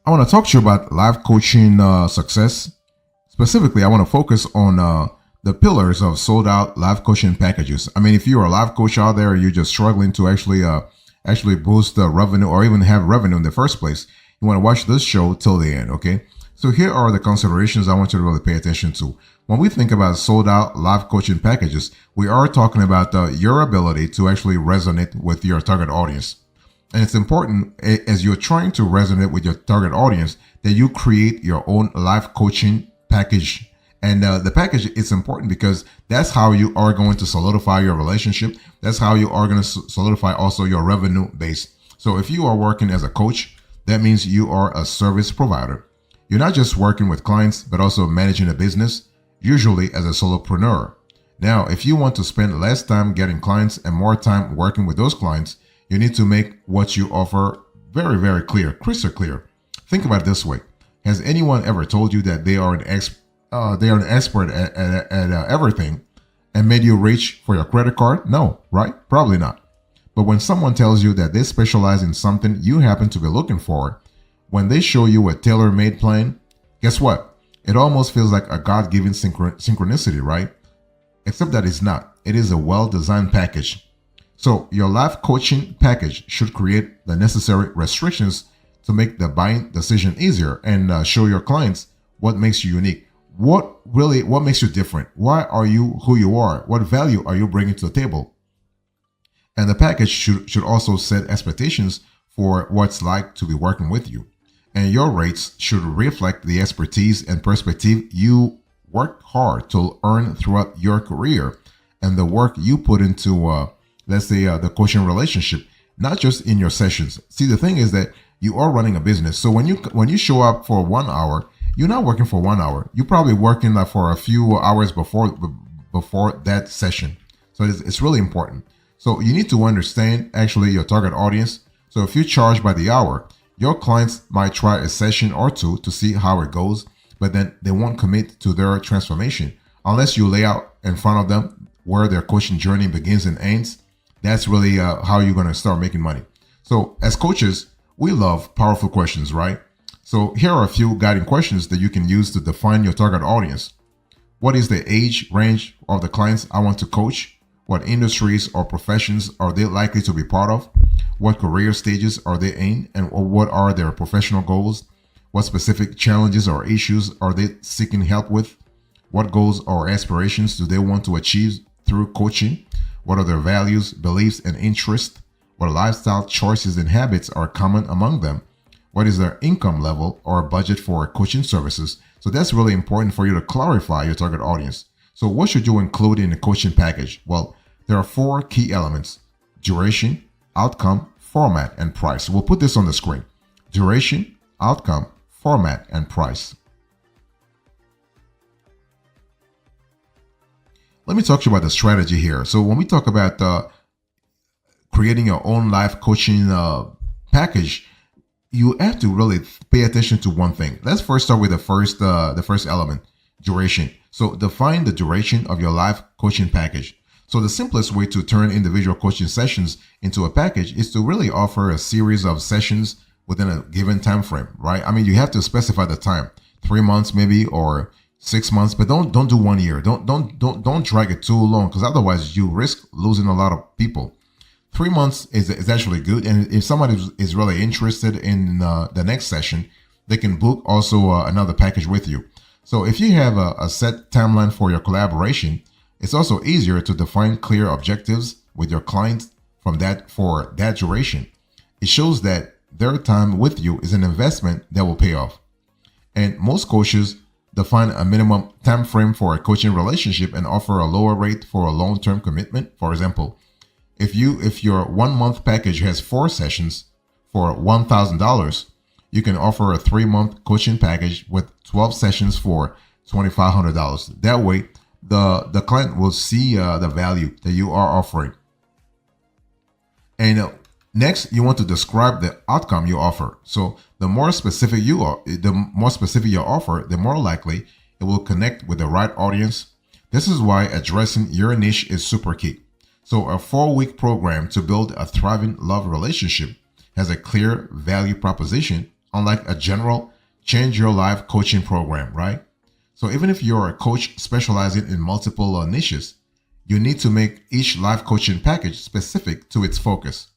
I want to talk to you about life coaching success. Specifically, I want to focus on the pillars of sold out life coaching packages. I mean, if you're a life coach out there, you're just struggling to actually boost the revenue or even have revenue in the first place. You want to watch this show till the end, okay? So here are the considerations I want you to really pay attention to. When we think about sold out life coaching packages, we are talking about your ability to actually resonate with your target audience. And it's important as you're trying to resonate with your target audience that you create your own life coaching package. And the package is important because that's how you are going to solidify your relationship. That's how you are going to solidify also your revenue base. So if you are working as a coach, that means you are a service provider. You're not just working with clients, but also managing a business, usually as a solopreneur. Now, if you want to spend less time getting clients and more time working with those clients, you need to make what you offer very, very clear, crystal clear. Think about it this way. Has anyone ever told you that they are an expert at everything and made you reach for your credit card? No, right? Probably not. But when someone tells you that they specialize in something you happen to be looking for, when they show you a tailor-made plan, guess what? It almost feels like a God-given synchronicity, right? Except that it's not. It is a well-designed package. So your life coaching package should create the necessary restrictions to make the buying decision easier and show your clients what makes you unique. What makes you different? Why are you who you are? What value are you bringing to the table? And the package should also set expectations for what's like to be working with you. And your rates should reflect the expertise and perspective you worked hard to earn throughout your career and the work you put into let's say the coaching relationship, not just in your sessions. See, the thing is that you are running a business. So when you show up for 1 hour, you're not working for 1 hour. You're probably working like for a few hours before that session. So it's really important. So you need to understand actually your target audience. So if you charge by the hour, your clients might try a session or two to see how it goes, but then they won't commit to their transformation unless you lay out in front of them where their coaching journey begins and ends. That's really how you're going to start making money. So as coaches, we love powerful questions, right? So here are a few guiding questions that you can use to define your target audience. What is the age range of the clients I want to coach? What industries or professions are they likely to be part of? What career stages are they in? And what are their professional goals? What specific challenges or issues are they seeking help with? What goals or aspirations do they want to achieve through coaching? What are their values, beliefs, and interests? What lifestyle choices and habits are common among them? What is their income level or budget for coaching services? So that's really important for you to clarify your target audience. So what should you include in a coaching package? Well, there are 4 key elements: duration, outcome, format, and price. We'll put this on the screen. Duration, outcome, format, and price. Let me talk to you about the strategy here. So when we talk about creating your own life coaching package, you have to really pay attention to one thing. Let's first start with the first element, duration. So define the duration of your life coaching package. So the simplest way to turn individual coaching sessions into a package is to really offer a series of sessions within a given time frame, right? I mean, you have to specify the time, 3 months maybe, or 6 months, but don't do 1 year. Don't drag it too long, because otherwise you risk losing a lot of people. 3 months is actually good, and if somebody is really interested in the next session, they can book also another package with you. So if you have a set timeline for your collaboration, it's also easier to define clear objectives with your clients for that duration. It shows that their time with you is an investment that will pay off. And most coaches define a minimum time frame for a coaching relationship and offer a lower rate for a long-term commitment. For example, if your 1 month package has 4 sessions for $1,000, you can offer a 3-month coaching package with 12 sessions for $2,500. That way, the client will see the value that you are offering. And next, you want to describe the outcome you offer. So the more specific your offer, the more likely it will connect with the right audience. This is why addressing your niche is super key. So a 4-week program to build a thriving love relationship has a clear value proposition unlike a general change your life coaching program, right? So even if you're a coach specializing in multiple niches, you need to make each life coaching package specific to its focus.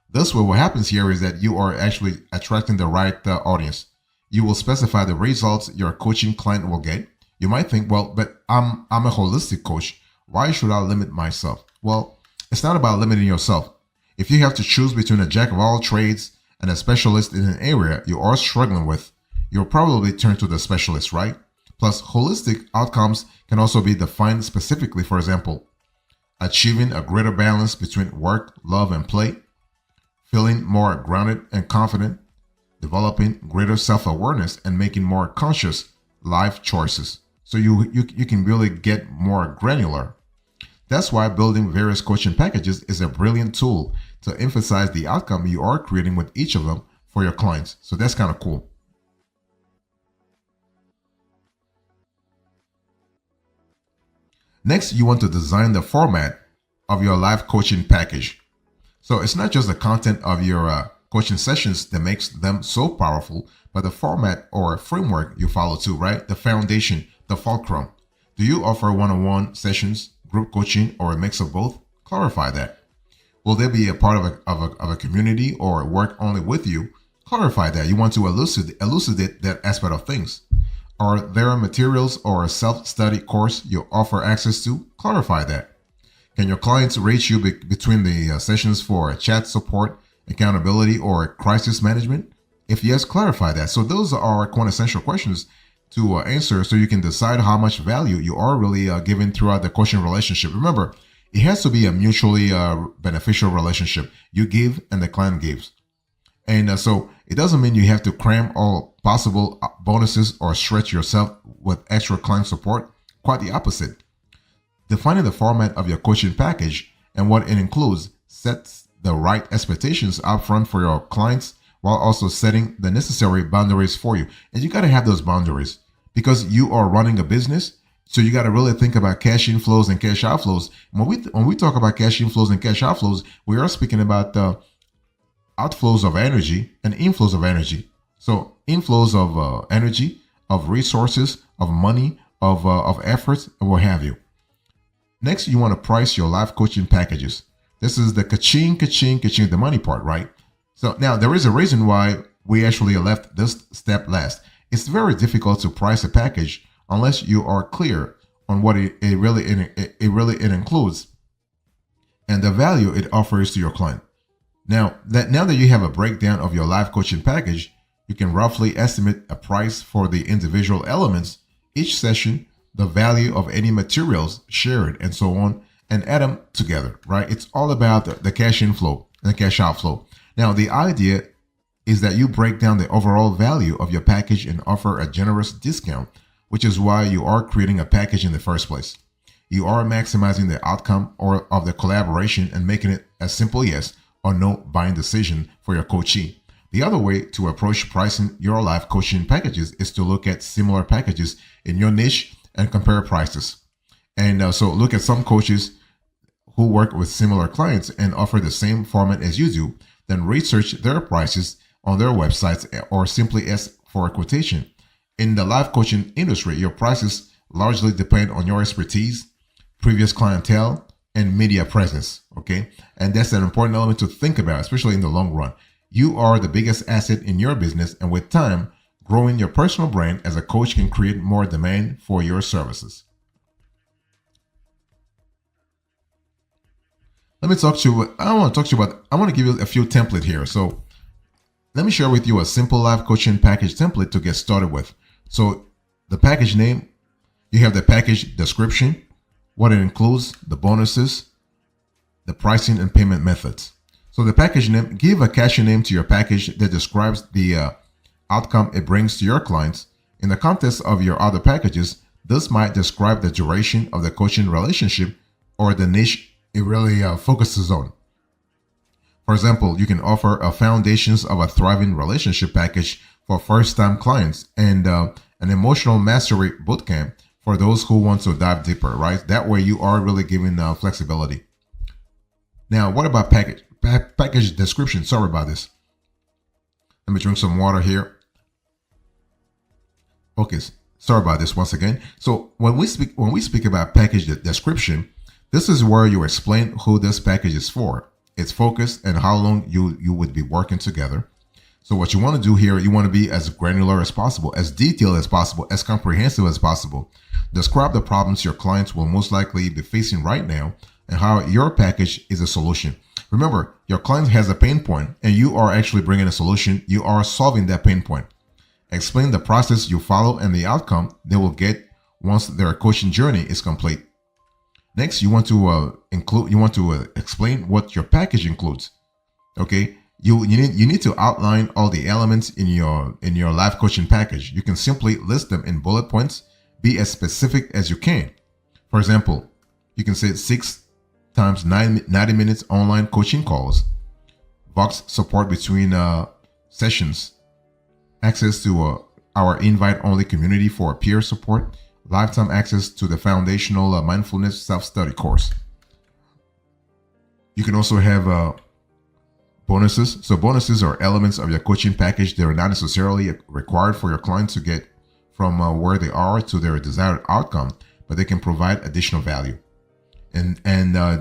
Thus, what happens here is that you are actually attracting the right audience. You will specify the results your coaching client will get. You might think, well, but I'm a holistic coach. Why should I limit myself? Well, it's not about limiting yourself. If you have to choose between a jack of all trades and a specialist in an area you are struggling with, you'll probably turn to the specialist, right? Plus, holistic outcomes can also be defined specifically. For example, achieving a greater balance between work, love, and play, feeling more grounded and confident, developing greater self-awareness, and making more conscious life choices. So you can really get more granular. That's why building various coaching packages is a brilliant tool to emphasize the outcome you are creating with each of them for your clients. So that's kind of cool. Next, you want to design the format of your life coaching package. So it's not just the content of your coaching sessions that makes them so powerful, but the format or framework you follow too, right? The foundation, the fulcrum. Do you offer one-on-one sessions, group coaching, or a mix of both? Clarify that. Will they be a part of a community or work only with you? Clarify that. You want to elucidate that aspect of things. Are there materials or a self-study course you offer access to? Clarify that. Can your clients rate you between the sessions for chat support, accountability, or crisis management? If yes, clarify that. So those are quintessential questions to answer so you can decide how much value you are really giving throughout the coaching relationship. Remember, it has to be a mutually beneficial relationship. You give and the client gives. And so it doesn't mean you have to cram all possible bonuses or stretch yourself with extra client support. Quite the opposite. Defining the format of your coaching package and what it includes sets the right expectations up front for your clients while also setting the necessary boundaries for you. And you got to have those boundaries because you are running a business. So you got to really think about cash inflows and cash outflows. When we talk about cash inflows and cash outflows, we are speaking about outflows of energy and inflows of energy. So inflows of energy, of resources, of money, of efforts, and what have you. Next, you want to price your life coaching packages. This is the ka-ching, ka-ching, ka-ching, the money part, right? So now there is a reason why we actually left this step last. It's very difficult to price a package unless you are clear on what it really includes and the value it offers to your client. Now that you have a breakdown of your life coaching package, you can roughly estimate a price for the individual elements, each session, the value of any materials shared, and so on, and add them together, right? It's all about the cash inflow and the cash outflow. Now, the idea is that you break down the overall value of your package and offer a generous discount, which is why you are creating a package in the first place. You are maximizing the outcome or of the collaboration and making it a simple yes or no buying decision for your coachee. The other way to approach pricing your life coaching packages is to look at similar packages in your niche and compare prices. And so look at some coaches who work with similar clients and offer the same format as you do, then research their prices on their websites or simply ask for a quotation. In the life coaching industry, your prices largely depend on your expertise, previous clientele, and media presence, okay? And that's an important element to think about, especially in the long run. You are the biggest asset in your business, and with time, growing your personal brand as a coach can create more demand for your services. Let me talk to you. I want to give you a few templates here. So let me share with you a simple life coaching package template to get started with. So the package name, you have the package description, what it includes, the bonuses, the pricing and payment methods. So the package name, give a catchy name to your package that describes the outcome it brings to your clients. In the context of your other packages, this might describe the duration of the coaching relationship or the niche it really focuses on. For example, you can offer a foundations of a thriving relationship package for first-time clients and an emotional mastery bootcamp for those who want to dive deeper, right? That way you are really giving flexibility. Now, what about package description? Sorry about this. Let me drink some water here. Okay, sorry about this once again. So when we speak about package description, this is where you explain who this package is for, its focus, and how long you would be working together. So what you want to do here, you want to be as granular as possible, as detailed as possible, as comprehensive as possible. Describe the problems your clients will most likely be facing right now and how your package is a solution. Remember, your client has a pain point and you are actually bringing a solution. You are solving that pain point. Explain the process you follow and the outcome they will get once their coaching journey is complete. Next, you want to explain what your package includes. Okay, you need to outline all the elements in your life coaching package. You can simply list them in bullet points. Be as specific as you can. For example, you can say 6 times 90 minutes online coaching calls, Vox support between sessions, access to our invite-only community for peer support, lifetime access to the foundational mindfulness self-study course. You can also have bonuses. So bonuses are elements of your coaching package that are not necessarily required for your clients to get from where they are to their desired outcome, but they can provide additional value. And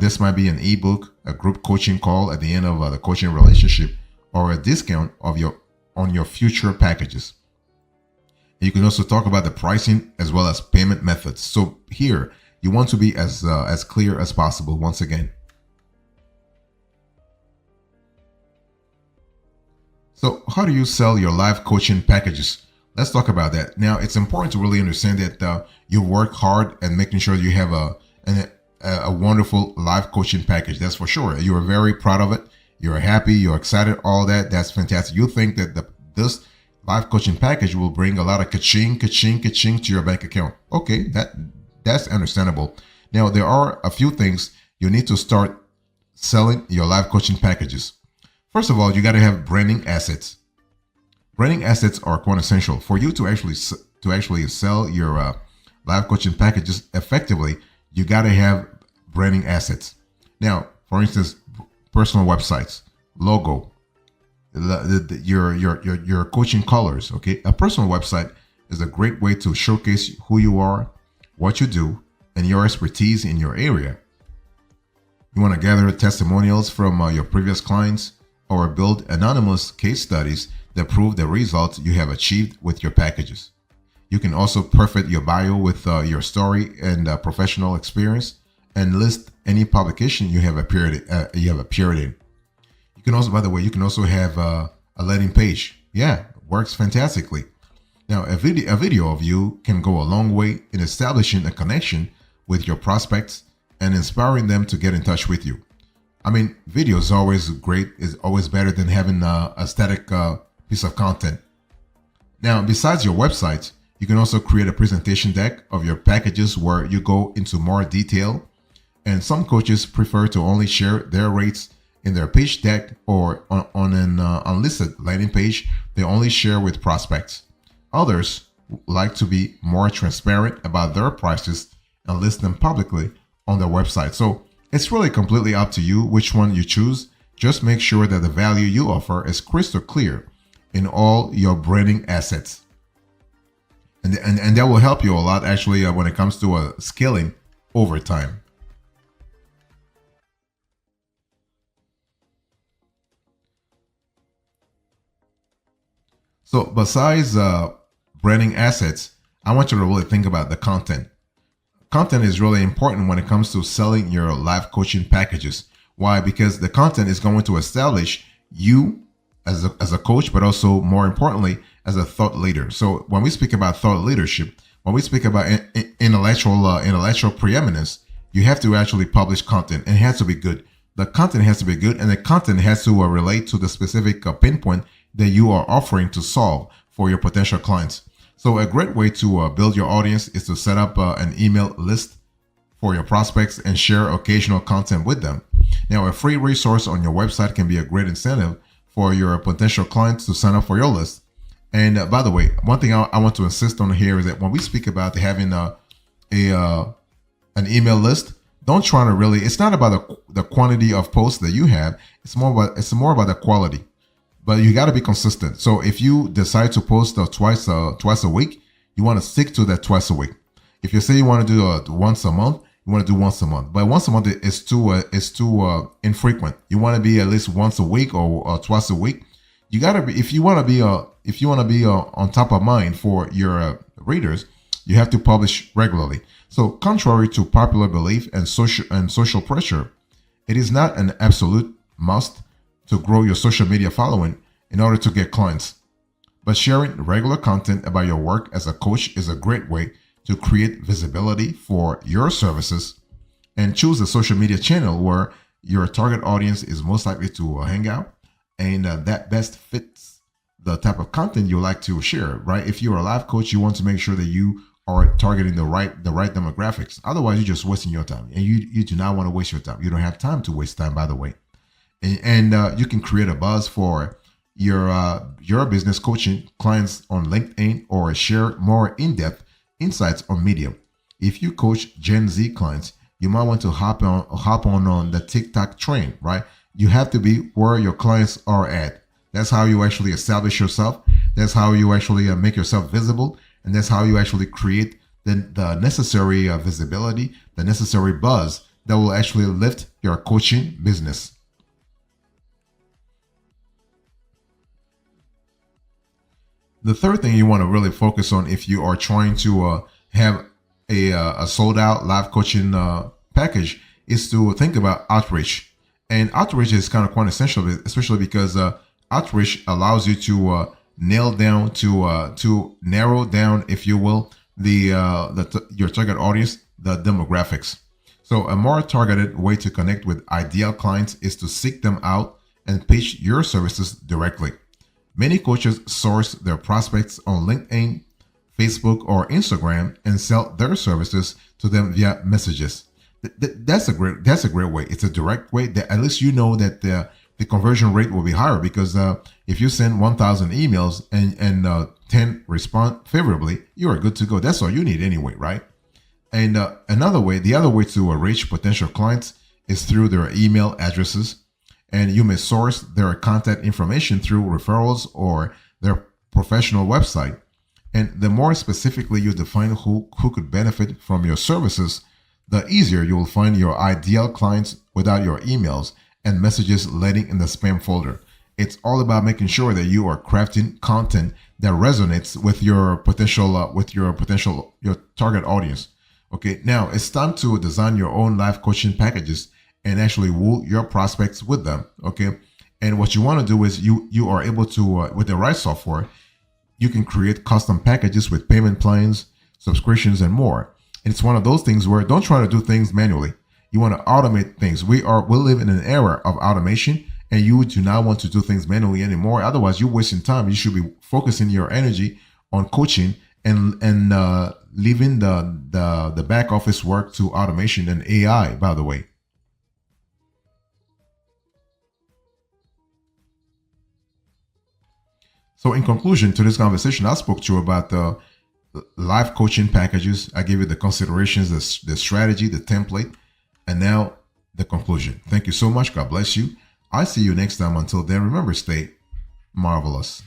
this might be an ebook, a group coaching call at the end of the coaching relationship, or a discount on your future packages. You can also talk about the pricing as well as payment methods. So here you want to be as clear as possible. Once again. So how do you sell your live coaching packages? Let's talk about that. Now, it's important to really understand that you work hard and making sure you have a wonderful live coaching package. That's for sure. You are very proud of it. You're happy. You're excited. All that. That's fantastic. You think that this live coaching package will bring a lot of ka-ching, ka-ching, ka-ching to your bank account. Okay, that's understandable. Now, there are a few things you need to start selling your live coaching packages. First of all, you got to have branding assets. Branding assets are quite essential for you to actually sell your live coaching packages effectively. You got to have branding assets. Now, for instance, personal websites, logo, your coaching colors. Okay, a personal website is a great way to showcase who you are, what you do, and your expertise in your area. You want to gather testimonials from your previous clients or build anonymous case studies that prove the results you have achieved with your packages. You can also perfect your bio with your story and professional experience, and list any publication you have appeared in. You can also, by the way, you can also have a landing page. Yeah, works fantastically. Now, a video of you can go a long way in establishing a connection with your prospects and inspiring them to get in touch with you. I mean, video is always great. It's always better than having a static piece of content. Now, besides your website, you can also create a presentation deck of your packages where you go into more detail. And some coaches prefer to only share their rates in their pitch deck or on an unlisted landing page they only share with prospects. Others like to be more transparent about their prices and list them publicly on their website. So it's really completely up to you which one you choose. Just make sure that the value you offer is crystal clear in all your branding assets. And that will help you a lot actually when it comes to scaling over time. So besides branding assets, I want you to really think about the content. Content is really important when it comes to selling your live coaching packages. Why? Because the content is going to establish you as a coach, but also more importantly, as a thought leader. So when we speak about thought leadership, when we speak about intellectual preeminence, you have to actually publish content, and it has to be good. The content has to be good, and the content has to relate to the specific pinpoint that you are offering to solve for your potential clients. So a great way to build your audience is to set up an email list for your prospects and share occasional content with them. Now, a free resource on your website can be a great incentive for your potential clients to sign up for your list. And by the way, one thing I want to insist on here is that when we speak about having an email list, don't try to really, it's not about the quantity of posts that you have. It's more about the quality. But you got to be consistent. So if you decide to post twice a week, You want to stick to that twice a week. If you say you want to do once a month, you want to do once a month. But once a month is too infrequent. You want to be at least once a week or twice a week. You gotta be if you want to be on top of mind for your readers. You have to publish regularly. So, contrary to popular belief and social pressure, it is not an absolute must to grow your social media following in order to get clients. But sharing regular content about your work as a coach is a great way to create visibility for your services, and choose a social media channel where your target audience is most likely to hang out, and that best fits the type of content you like to share, right? If you're a life coach, you want to make sure that you are targeting the right demographics. Otherwise, you're just wasting your time, and you do not want to waste your time. You don't have time to waste time, by the way. And you can create a buzz for your business coaching clients on LinkedIn, or share more in-depth insights on Medium. If you coach Gen Z clients, you might want to hop on the TikTok train, right? You have to be where your clients are at. That's how you actually establish yourself. That's how you actually make yourself visible, and that's how you actually create the necessary visibility, the necessary buzz that will actually lift your coaching business. The third thing you want to really focus on if you are trying to have a sold out live coaching package is to think about outreach. And outreach is kind of quintessential, especially because outreach allows you to nail down to narrow down, if you will, your target audience, the demographics. So a more targeted way to connect with ideal clients is to seek them out and pitch your services directly. Many coaches source their prospects on LinkedIn, Facebook, or Instagram and sell their services to them via messages. That's a great way. It's a direct way that at least you know that the conversion rate will be higher, because if you send 1,000 emails and 10 respond favorably, you are good to go. That's all you need anyway, right? And the other way to reach potential clients is through their email addresses. And you may source their contact information through referrals or their professional website. And the more specifically you define who could benefit from your services, the easier you will find your ideal clients without your emails and messages landing in the spam folder. It's all about making sure that you are crafting content that resonates with your target audience. Okay, now it's time to design your own life coaching packages and actually woo your prospects with them. Okay, and what you want to do is you are able to with the right software, you can create custom packages with payment plans, subscriptions, and more. And it's one of those things where don't try to do things manually. You want to automate things. We live in an era of automation, and you do not want to do things manually anymore. Otherwise, you're wasting time. You should be focusing your energy on coaching and leaving the back office work to automation and AI, by the way. So in conclusion to this conversation, I spoke to you about the life coaching packages. I gave you the considerations, the strategy, the template, and now the conclusion. Thank you so much. God bless you. I see you next time. Until then, remember, stay marvelous.